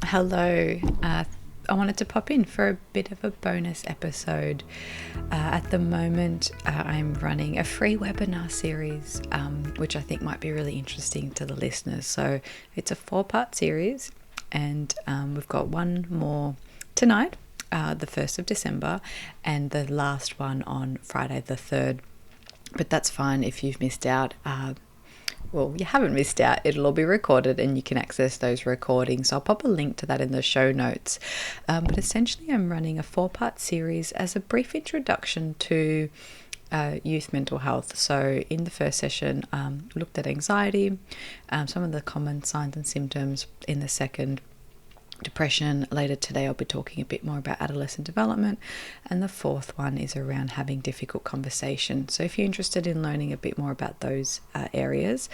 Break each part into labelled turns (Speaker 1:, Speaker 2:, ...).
Speaker 1: Hello. I wanted to pop in for a bit of a bonus episode. At the moment, I'm running a free webinar series, which I think might be really interesting to the listeners. So it's a 4-part series, and we've got one more tonight, the 1st of December, and the last one on Friday the 3rd. But that's fine if you've missed out. Well, you haven't missed out. It'll all be recorded and you can access those recordings. I'll pop a link to that in the show notes. But essentially, I'm running a 4-part series as a brief introduction to youth mental health. So in the first session, looked at anxiety, some of the common signs and symptoms. In the second, depression. Later today I'll be talking a bit more about adolescent development, and the fourth one is around having difficult conversation. So if you're interested in learning a bit more about those areas,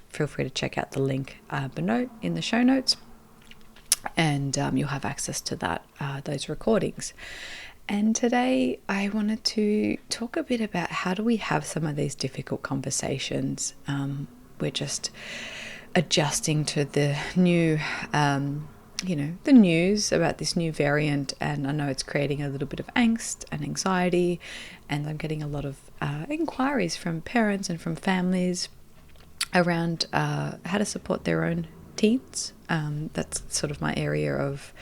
Speaker 1: feel free to check out the link below in the show notes, and you'll have access to that those recordings. And today I wanted to talk a bit about how do we have some of these difficult conversations. We're just adjusting to the new, the news about this new variant, and I know it's creating a little bit of angst and anxiety, and I'm getting a lot of inquiries from parents and from families around how to support their own teens. That's sort of my area of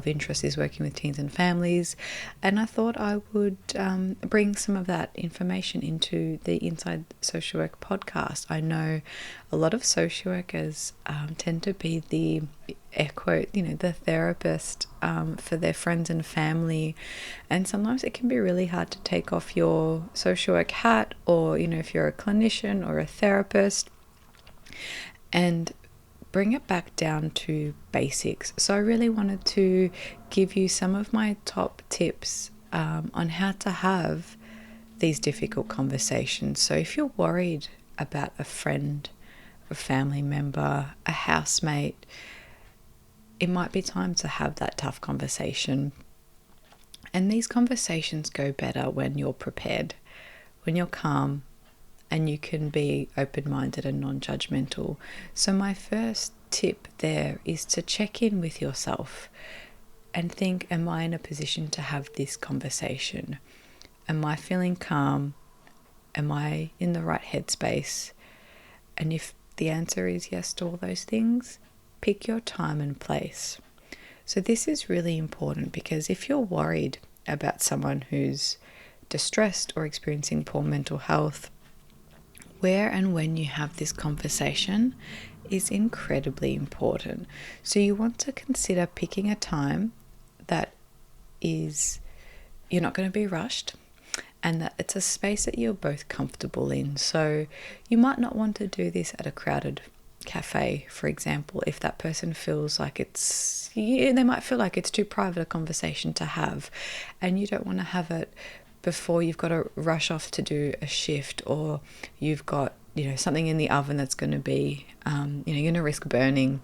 Speaker 1: interest, is working with teens and families, and I thought I would bring some of that information into the Inside Social Work podcast. I know a lot of social workers tend to be the air quote, the therapist for their friends and family, and sometimes it can be really hard to take off your social work hat, or if you're a clinician or a therapist, and bring it back down to basics. So I really wanted to give you some of my top tips on how to have these difficult conversations. So if you're worried about a friend, a family member, a housemate, it might be time to have that tough conversation. And these conversations go better when you're prepared, when you're calm, and you can be open-minded and non-judgmental. So my first tip there is to check in with yourself and think, am I in a position to have this conversation? Am I feeling calm? Am I in the right headspace? And if the answer is yes to all those things, pick your time and place. So this is really important, because if you're worried about someone who's distressed or experiencing poor mental health, where and when you have this conversation is incredibly important. So you want to consider picking a time that is, you're not going to be rushed, and that it's a space that you're both comfortable in. So you might not want to do this at a crowded cafe, for example, if that person feels like they might feel like it's too private a conversation to have, and you don't want to have it before you've got to rush off to do a shift, or you've got something in the oven that's going to be you're going to risk burning.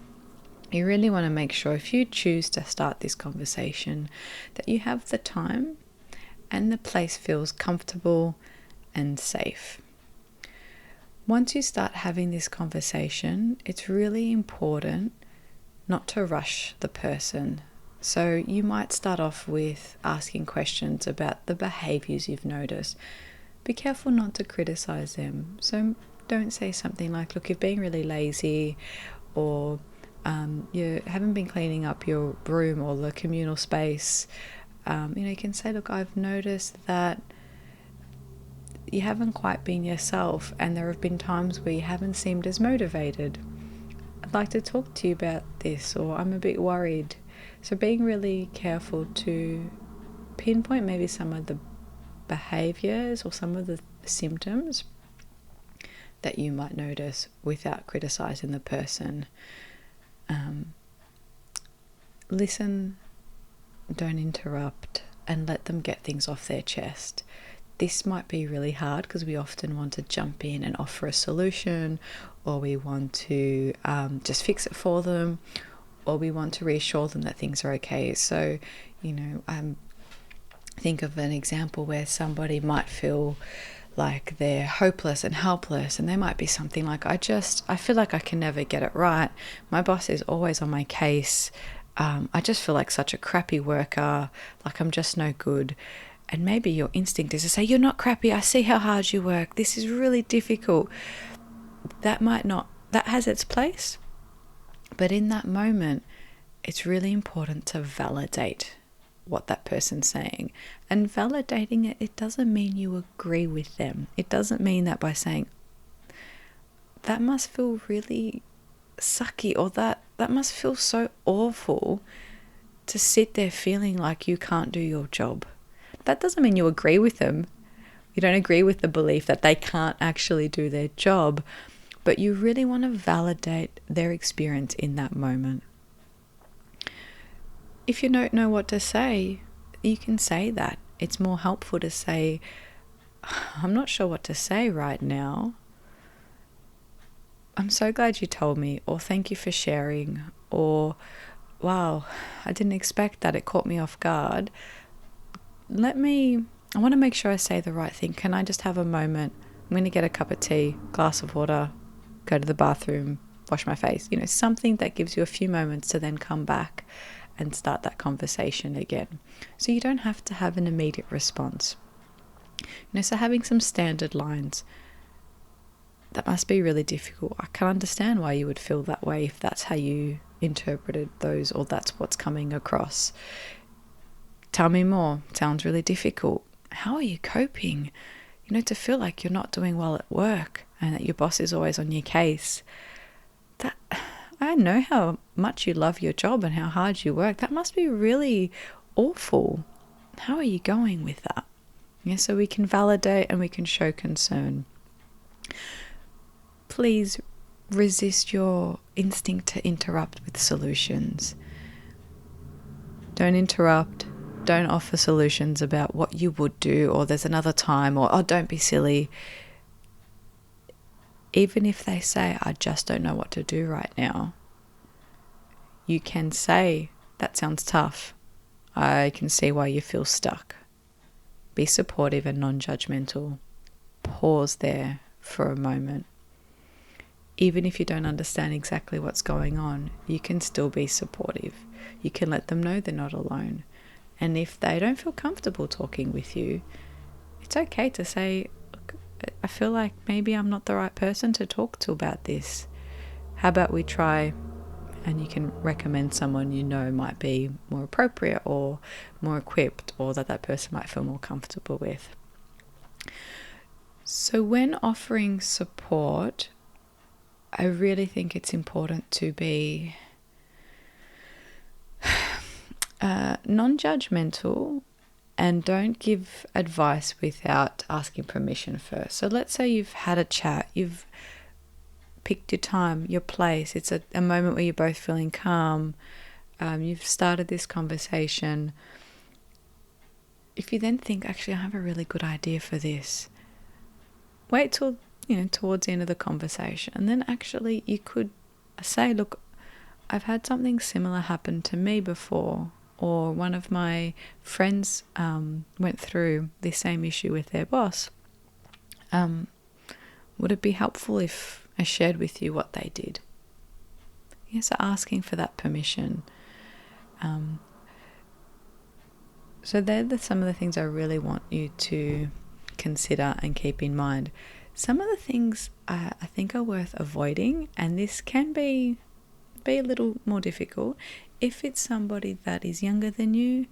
Speaker 1: You really want to make sure, if you choose to start this conversation, that you have the time and the place feels comfortable and safe. Once you start having this conversation, it's really important not to rush the person. So you might start off with asking questions about the behaviours you've noticed. Be careful not to criticise them. So don't say something like, look, you're being really lazy, or you haven't been cleaning up your room or the communal space. You can say, look, I've noticed that you haven't quite been yourself, and there have been times where you haven't seemed as motivated. I'd like to talk to you about this, or I'm a bit worried. So being really careful to pinpoint maybe some of the behaviours or some of the symptoms that you might notice without criticising the person. Listen, don't interrupt, and let them get things off their chest. This might be really hard because we often want to jump in and offer a solution, or we want to just fix it for them, or we want to reassure them that things are okay. So, think of an example where somebody might feel like they're hopeless and helpless, and they might be something like, I feel like I can never get it right. My boss is always on my case. I just feel like such a crappy worker, like I'm just no good. And maybe your instinct is to say, you're not crappy. I see how hard you work. This is really difficult. That has its place. But in that moment, it's really important to validate what that person's saying. And validating it, it doesn't mean you agree with them. It doesn't mean that by saying, that must feel really sucky, or that must feel so awful to sit there feeling like you can't do your job. That doesn't mean you agree with them. You don't agree with the belief that they can't actually do their job, but you really want to validate their experience in that moment. If you don't know what to say, you can say that. It's more helpful to say, I'm not sure what to say right now. I'm so glad you told me, or thank you for sharing, or wow, I didn't expect that. It caught me off guard. I want to make sure I say the right thing. Can I just have a moment? I'm going to get a cup of tea, glass of water, go to the bathroom, wash my face. Something that gives you a few moments to then come back and start that conversation again. So you don't have to have an immediate response. So having some standard lines, that must be really difficult. I can understand why you would feel that way if that's how you interpreted those, or that's what's coming across. Tell me more. Sounds really difficult. How are you coping? To feel like you're not doing well at work and that your boss is always on your case. That, I know how much you love your job and how hard you work. That must be really awful. How are you going with that? So we can validate and we can show concern. Please resist your instinct to interrupt with solutions. Don't interrupt. Don't offer solutions about what you would do, or there's another time, or, oh, don't be silly. Even if they say, I just don't know what to do right now, you can say, that sounds tough. I can see why you feel stuck. Be supportive and non-judgmental. Pause there for a moment. Even if you don't understand exactly what's going on, you can still be supportive. You can let them know they're not alone. And if they don't feel comfortable talking with you, it's okay to say, look, I feel like maybe I'm not the right person to talk to about this. How about we try, and you can recommend someone might be more appropriate or more equipped, or that person might feel more comfortable with. So when offering support, I really think it's important to be non-judgmental, and don't give advice without asking permission first. So let's say you've had a chat, you've picked your time, your place. It's a moment where you're both feeling calm. You've started this conversation. If you then think, actually, I have a really good idea for this, wait till towards the end of the conversation, and then actually you could say, look, I've had something similar happen to me before, or one of my friends went through the same issue with their boss. Would it be helpful if I shared with you what they did? So asking for that permission. So they're some of the things I really want you to consider and keep in mind. Some of the things I think are worth avoiding, and this can be a little more difficult. If it's somebody that is younger than you,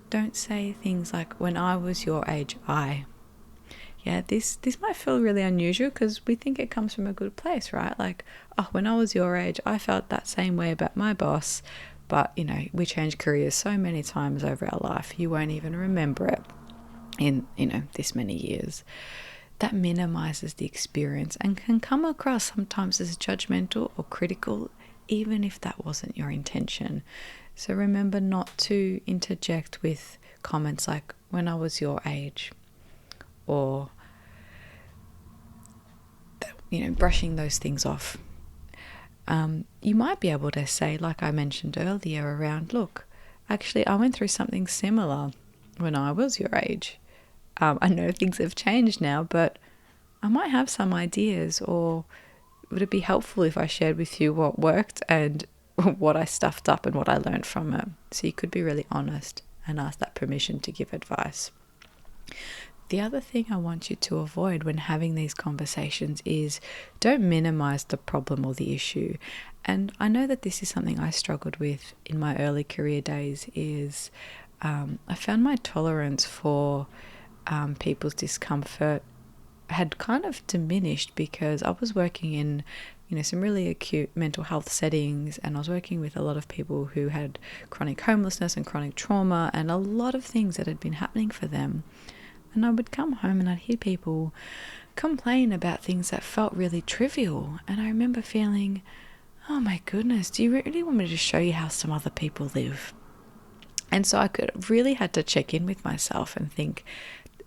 Speaker 1: don't say things like, when I was your age, this might feel really unusual because we think it comes from a good place, right? Like, oh, when I was your age, I felt that same way about my boss, but we changed careers so many times over our life, you won't even remember it in this many years. That minimizes the experience and can come across sometimes as judgmental or critical, even if that wasn't your intention. So remember not to interject with comments like, when I was your age, or brushing those things off. You might be able to say, like I mentioned earlier, around, look, actually I went through something similar when I was your age. I know things have changed now, but I might have some ideas, or would it be helpful if I shared with you what worked and what I stuffed up and what I learned from it? So you could be really honest and ask that permission to give advice. The other thing I want you to avoid when having these conversations is don't minimize the problem or the issue. And I know that this is something I struggled with in my early career days is I found my tolerance for people's discomfort had kind of diminished because I was working in some really acute mental health settings, and I was working with a lot of people who had chronic homelessness and chronic trauma and a lot of things that had been happening for them. And I would come home and I'd hear people complain about things that felt really trivial. And I remember feeling, oh my goodness, do you really want me to show you how some other people live? And so I really had to check in with myself and think,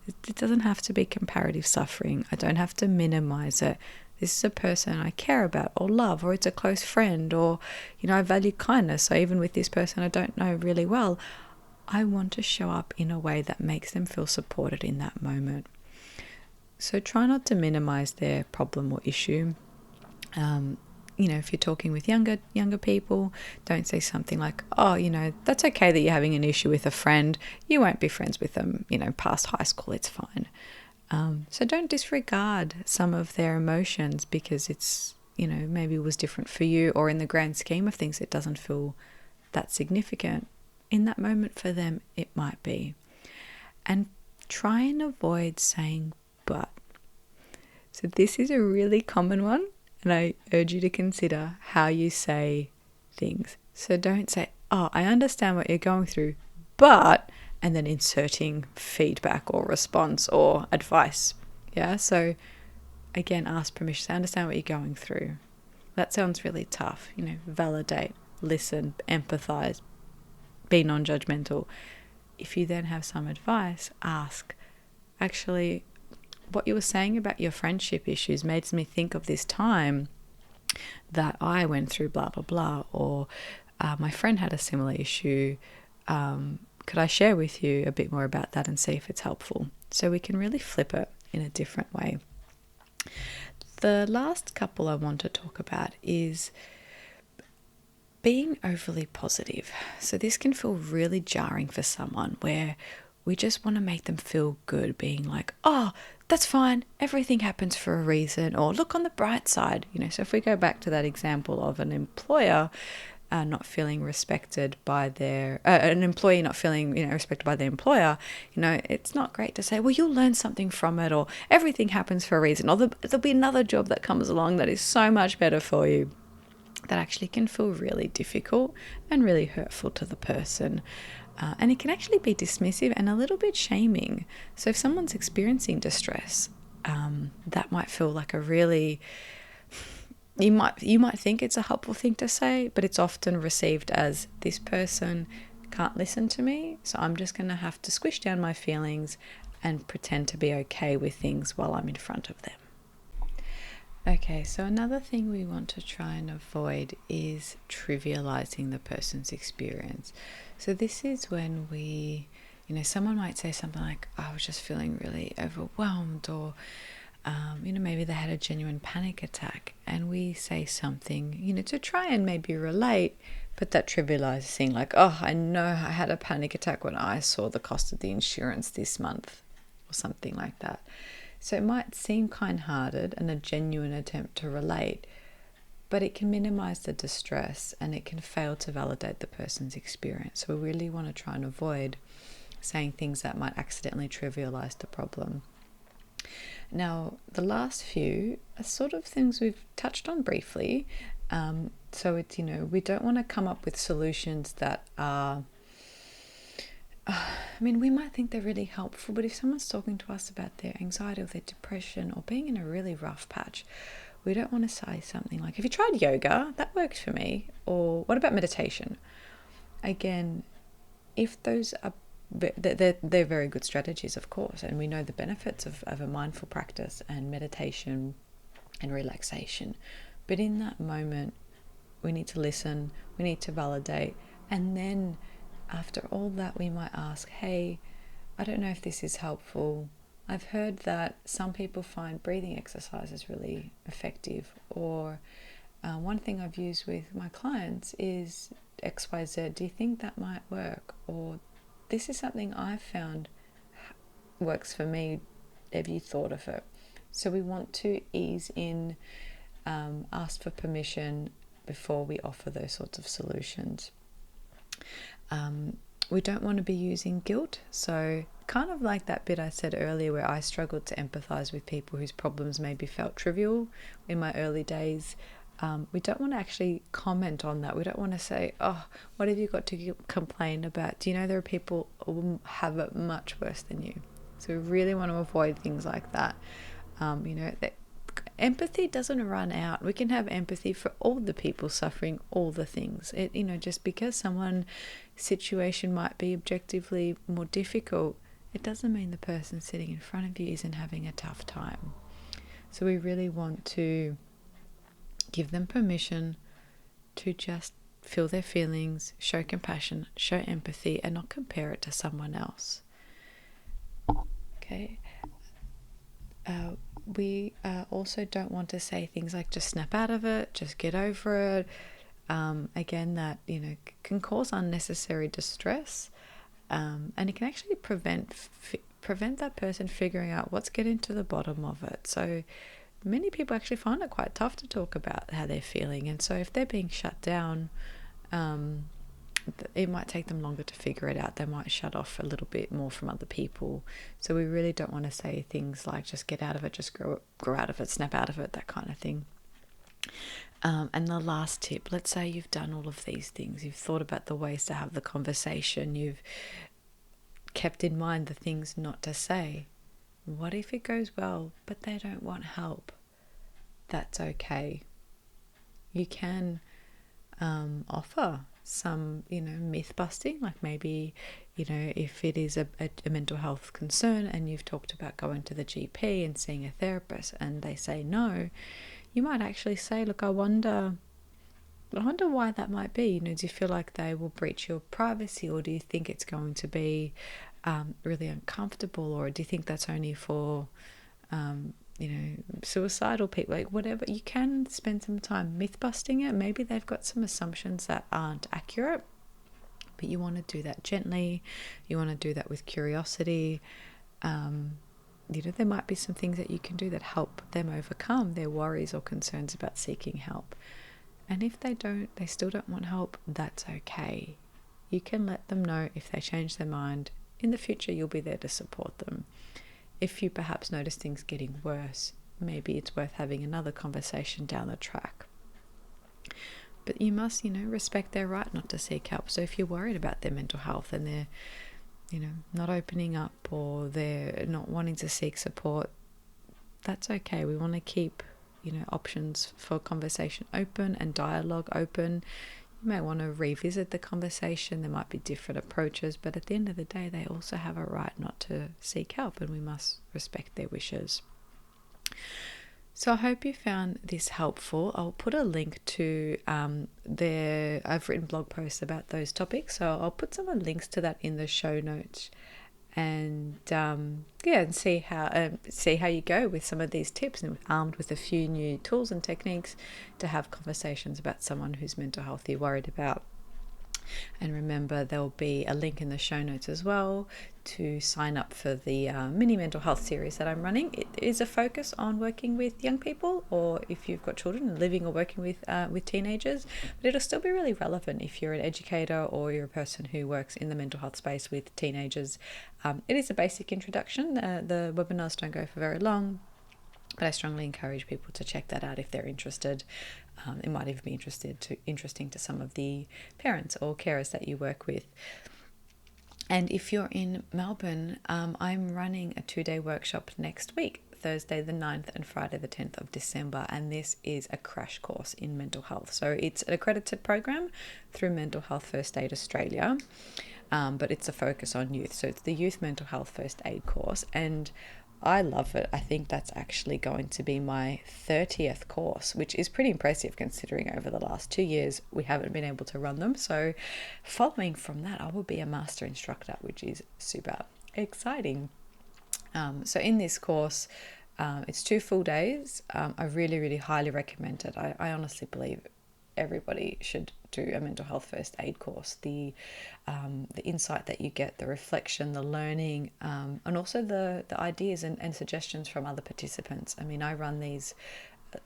Speaker 1: it doesn't have to be comparative suffering. I don't have to minimize it. This is a person I care about or love, or it's a close friend, or, I value kindness. So even with this person I don't know really well, I want to show up in a way that makes them feel supported in that moment. So try not to minimize their problem or issue. If you're talking with younger people, don't say something like, oh, that's okay that you're having an issue with a friend. You won't be friends with them, past high school, it's fine. So don't disregard some of their emotions because it's, maybe it was different for you, or in the grand scheme of things, it doesn't feel that significant. In that moment for them, it might be. And try and avoid saying but. So this is a really common one, and I urge you to consider how you say things. So don't say, oh, I understand what you're going through, but, and then inserting feedback or response or advice. Yeah, so again, ask permission. I understand what you're going through. That sounds really tough. Validate, listen, empathize, be non-judgmental. If you then have some advice, ask, actually, what you were saying about your friendship issues makes me think of this time that I went through blah, blah, blah, or my friend had a similar issue. Could I share with you a bit more about that and see if it's helpful? So we can really flip it in a different way. The last couple I want to talk about is being overly positive. So this can feel really jarring for someone where we just want to make them feel good, being like, oh, that's fine, everything happens for a reason, or look on the bright side. So if we go back to that example of an employer not feeling respected by an employee not feeling, respected by their employer, it's not great to say, well, you'll learn something from it, or everything happens for a reason, or there'll be another job that comes along that is so much better for you. That actually can feel really difficult and really hurtful to the person. And it can actually be dismissive and a little bit shaming. So if someone's experiencing distress, that might feel like a really... You might think it's a helpful thing to say, but it's often received as, this person can't listen to me, so I'm just going to have to squish down my feelings and pretend to be okay with things while I'm in front of them. Okay, so another thing we want to try and avoid is trivializing the person's experience. So this is when we, someone might say something like, I was just feeling really overwhelmed, or, maybe they had a genuine panic attack, and we say something, to try and maybe relate, but that trivializing, like, oh, I know I had a panic attack when I saw the cost of the insurance this month, or something like that. So it might seem kind-hearted and a genuine attempt to relate, but it can minimize the distress and it can fail to validate the person's experience. So we really want to try and avoid saying things that might accidentally trivialize the problem. Now, the last few are sort of things we've touched on briefly. So it's, we don't want to come up with solutions that are... we might think they're really helpful, but if someone's talking to us about their anxiety or their depression or being in a really rough patch, we don't want to say something like, have you tried yoga? That works for me. Or what about meditation? Again, if those are, they're very good strategies, of course, and we know the benefits of a mindful practice and meditation and relaxation. But in that moment, we need to listen, we need to validate, and then after all that, we might ask, hey, I don't know if this is helpful. I've heard that some people find breathing exercises really effective, or one thing I've used with my clients is XYZ. Do you think that might work? Or this is something I've found works for me. Have you thought of it? So we want to ease in, ask for permission before we offer those sorts of solutions. We don't want to be using guilt. So kind of like that bit I said earlier where I struggled to empathize with people whose problems maybe felt trivial in my early days. We don't want to actually comment on that. We don't want to say, oh, what have you got to complain about? Do you know there are people who have it much worse than you? So we really want to avoid things like that. Empathy doesn't run out. We can have empathy for all the people suffering all the things. Just because someone's situation might be objectively more difficult, it doesn't mean the person sitting in front of you isn't having a tough time. So we really want to give them permission to just feel their feelings, show compassion, show empathy, and not compare it to someone else. Okay. We also don't want to say things like just snap out of it, just get over it. Again, that can cause unnecessary distress, and it can actually prevent that person figuring out what's getting to the bottom of it. So many people actually find it quite tough to talk about how they're feeling, and so if they're being shut down, it might take them longer to figure it out. They might shut off a little bit more from other people. So we really don't want to say things like just get out of it, just grow out of it, snap out of it, that kind of thing. And the last tip, let's say you've done all of these things. You've thought about the ways to have the conversation. You've kept in mind the things not to say. What if it goes well, but they don't want help? That's okay. You can offer some, myth busting, like maybe, if it is a mental health concern and you've talked about going to the GP and seeing a therapist and they say no, you might actually say, look, I wonder why that might be. Do you feel like they will breach your privacy, or do you think it's going to be really uncomfortable, or do you think that's only for suicidal people? Like whatever, you can spend some time myth busting it. Maybe they've got some assumptions that aren't accurate, but you want to do that gently. You want to do that with curiosity. There might be some things that you can do that help them overcome their worries or concerns about seeking help. And if they still don't want help, that's okay. You can let them know if they change their mind. In the future, you'll be there to support them. If you perhaps notice things getting worse, maybe it's worth having another conversation down the track. But you must, respect their right not to seek help. So if you're worried about their mental health and they're, not opening up, or they're not wanting to seek support, that's okay. We want to keep, options for conversation open and dialogue open. You may want to revisit the conversation. There might be different approaches, but at the end of the day, they also have a right not to seek help, and we must respect their wishes. So I hope you found this helpful. I'll put a link to I've written blog posts about those topics, so I'll put some links to that in the show notes. And and see how you go with some of these tips, and armed with a few new tools and techniques to have conversations about someone whose mental health you're worried about. And remember, there'll be a link in the show notes as well to sign up for the mini mental health series that I'm running. It is a focus on working with young people, or if you've got children, living or working with teenagers, but it'll still be really relevant if you're an educator or you're a person who works in the mental health space with teenagers. It is a basic introduction. The webinars don't go for very long, but I strongly encourage people to check that out if they're interested. It might even be interesting to some of the parents or carers that you work with. And if you're in Melbourne, I'm running a 2-day workshop next week, Thursday the 9th and Friday the 10th of December, and this is a crash course in mental health. So it's an accredited program through Mental Health First Aid Australia, but it's a focus on youth. So it's the Youth Mental Health First Aid course, and I love it. I think that's actually going to be my 30th course, which is pretty impressive considering over the last 2 years we haven't been able to run them. So following from that, I will be a master instructor, which is super exciting. So in this course, it's 2 full days. I really, really highly recommend it. I honestly believe everybody should do a mental health first aid course. The insight that you get, the reflection, the learning, and also the ideas and suggestions from other participants. I mean, I run these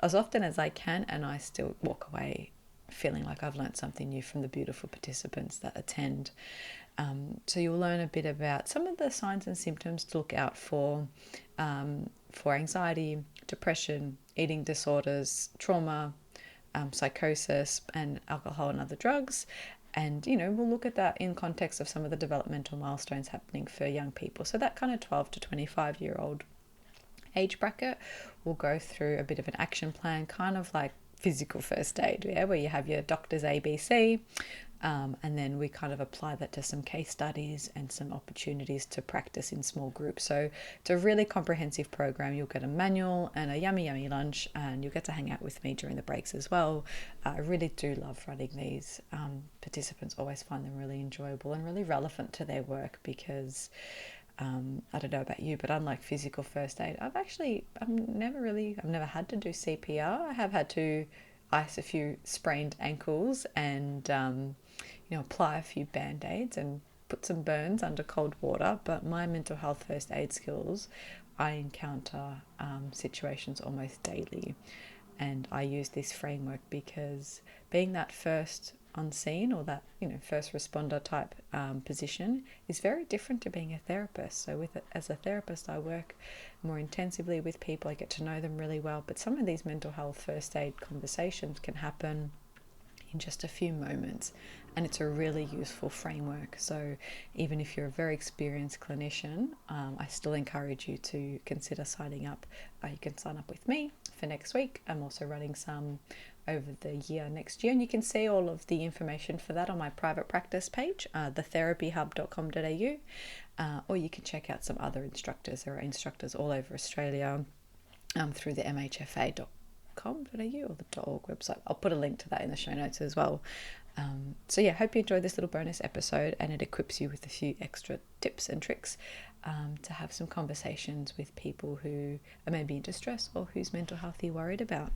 Speaker 1: as often as I can, and I still walk away feeling like I've learned something new from the beautiful participants that attend. So you'll learn a bit about some of the signs and symptoms to look out for anxiety, depression, eating disorders, trauma, psychosis, and alcohol and other drugs. And, we'll look at that in context of some of the developmental milestones happening for young people. So that kind of 12 to 25-year-old age bracket, we'll go through a bit of an action plan, kind of like physical first aid, where you have your doctor's ABC, and then we kind of apply that to some case studies and some opportunities to practice in small groups. So it's a really comprehensive program. You'll get a manual and a yummy lunch, and you'll get to hang out with me during the breaks as well. I really do love running these. Participants always find them really enjoyable and really relevant to their work because I don't know about you, but unlike physical first aid, I've never had to do CPR. I have had to ice a few sprained ankles and, apply a few band-aids and put some burns under cold water. But my mental health first aid skills, I encounter situations almost daily. And I use this framework because being that first on scene or that first responder type position is very different to being a therapist. So as a therapist, I work more intensively with people. I get to know them really well. But some of these mental health first aid conversations can happen in just a few moments, and it's a really useful framework. So even if you're a very experienced clinician, I still encourage you to consider signing up. You can sign up with me for next week. I'm also running some over the year next year, and you can see all of the information for that on my private practice page, thetherapyhub.com.au, or you can check out some other instructors. There are instructors all over Australia through the mhfa.com.au or the .org website. I'll put a link to that in the show notes as well. So hope you enjoyed this little bonus episode, and it equips you with a few extra tips and tricks to have some conversations with people who are maybe in distress or whose mental health you're worried about.